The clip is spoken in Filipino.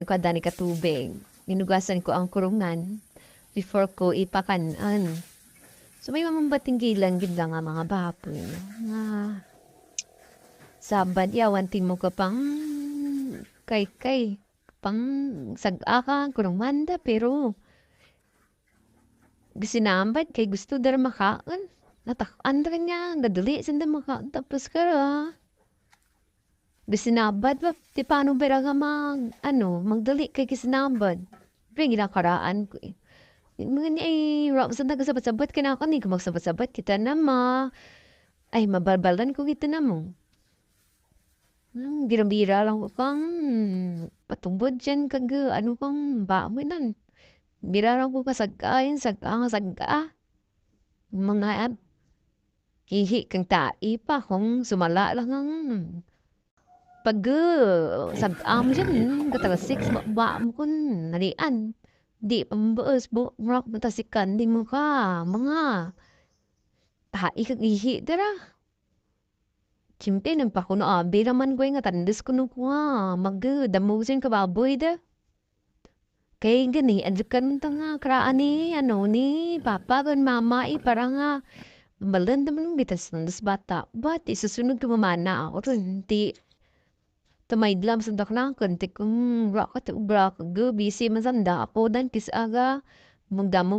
Kada ni katubig. Inugasan ko ang kurungan before ko ipakanan. So may mamambating gilang gid nga mga baboy. Nga sabad yawan mo ka pang kay pang sag-a ka kurang manda pero gisinambad kay gusto dar makaan. Natak-an ra niya, nadali sanda makaan tapos kara. Gisinabad ba, ti paano ba nga magdali kay gisinambad. Pero ginakaraan ko eh. Mga ni ay, rap sa nagasabat-sabat ka na ako, ni magsabat-sabat kita na ay, mabalbalan ko kita na mo. Bira-bira lang ko kang patumbod dyan kag ano kang bamoy nan. Bira lang ko kasagkain, sagka. Mga hihi kang tai pa kung sumala lang ang pag sagam dyan, katalasik ba mo kun nalian. Di pambaos rock matasikan di mo ka mga hai kag ihi dara. Siyempre, nang pa ko na abi naman ko nga tandas ko nung nga damusin ka baboy da. Kay gani, adjukan ta nga kraan ni papa kan mama para nga malan naman bitas nandas bata. But isusunod ko mamana ako rin. Tamaydlam sa daknakan ti kung raka ti ubra busy masanda ako dan kisaga magdamo